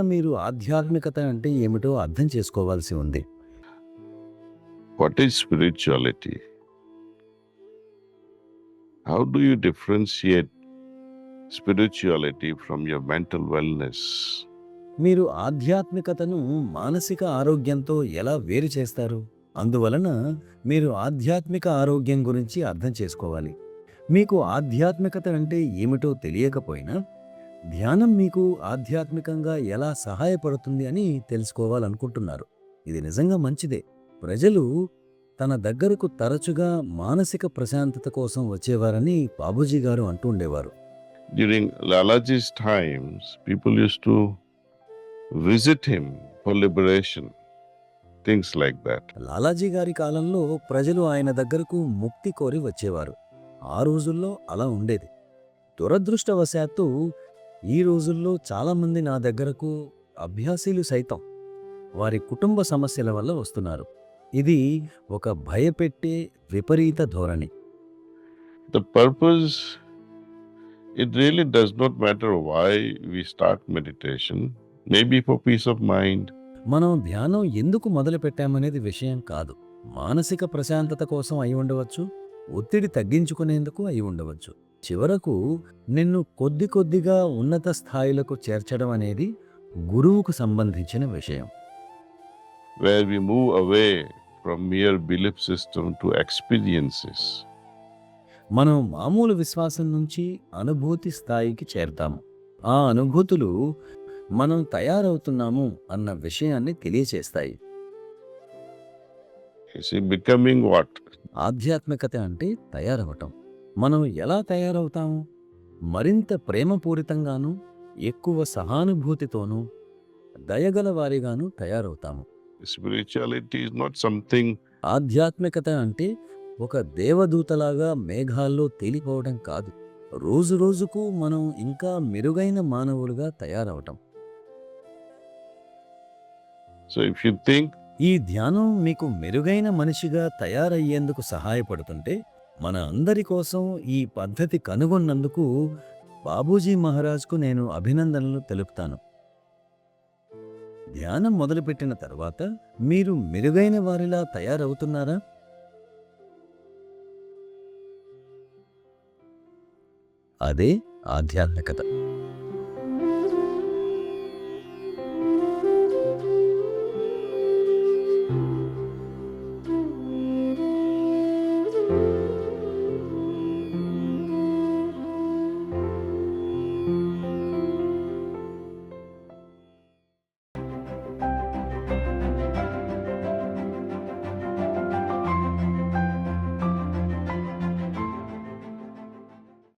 ముందుగా మీరు ఆధ్యాత్మికత అంటే ఏమిటో అర్థం చేసుకోవాల్సి ఉంది. What is spirituality? How do you differentiate spirituality from your mental wellness? మీరు ఆధ్యాత్మికతను మానసిక ఆరోగ్యంతో ఎలా వేరు చేస్తారు? అందువలన మీరు ఆధ్యాత్మిక ఆరోగ్యం గురించి అర్థం చేసుకోవాలి. మీకు ఆధ్యాత్మికత అంటే ఏమిటో తెలియకపోయినా, ధ్యానం మీకు ఆధ్యాత్మికంగా ఎలా సహాయపడుతుంది అని తెలుసుకోవాలనుకుంటున్నారు. ఇది నిజంగా మంచిదే. ప్రజలు తన దగ్గరకు తరచుగా మానసిక ప్రశాంతత కోసం వచ్చేవారని బాబూజీ గారు అంటూ ఉండేవారు. During Lalaji's times, people used to visit him for liberation, things like that. Lalaji గారి కాలంలో ప్రజలు ఆయన దగ్గరకు ముక్తి కోరి వచ్చేవారు. ఆ రోజుల్లో అలా ఉండేది. దురదృష్టవశాత్తు ఈ రోజుల్లో చాలామంది నా దగ్గరకు అభ్యాసీలు సైతం వారి కుటుంబ సమస్యల వల్ల వస్తున్నారు. ఇది ఒక భయపెట్టే విపరీత ధోరణి. The purpose, it really does not matter why we start meditation, maybe for peace of mind. మనం ధ్యానం ఎందుకు మొదలుపెట్టామనేది విషయం కాదు. మానసిక ప్రశాంతత కోసం అయి ఉండవచ్చు, ఒత్తిడి తగ్గించుకునేందుకు అయి ఉండవచ్చు. చివరకు నిన్ను కొద్ది కొద్దిగా ఉన్నత స్థాయిలకు చేర్చడం అనేది గురువుకు సంబంధించిన విషయం. Where we move away from mere belief system to experiences. మనం మామూలు విశ్వాసం నుంచి అనుభూతి స్థాయికి చేరతాము. ఆ అనుభూతులు మనం తయారవుతున్నాము అన్న విషయాన్ని తెలియచేస్తాయి. You see, becoming what? ఆధ్యాత్మికత అంటే తయారవటం. మనం ఎలా తయారవుతాము? మరింత ప్రేమపూరితంగాను, ఎక్కువ సహానుభూతితోనూ, దయగల వారిగాను తయారవుతాము. Spirituality is not something ఆధ్యాత్మికత అంటే ఒక దేవదూతలాగా మేఘాల్లో తేలిపోవడం కాదు. రోజు రోజుకు మనం ఇంకా మెరుగైన మానవులుగా తయారవటం. So if you think ఈ ధ్యానం మీకు మెరుగైన మనిషిగా తయారయ్యేందుకు సహాయపడుతుంటే, మన అందరి కోసం ఈ పద్ధతి కనుగొన్నందుకు బాబూజీ మహారాజ్కు నేను అభినందనలు తెలుపుతాను. ధ్యానం మొదలుపెట్టిన తర్వాత మీరు మెరుగైన వారిలా తయారవుతున్నారా? అదే ఆధ్యాత్మికత.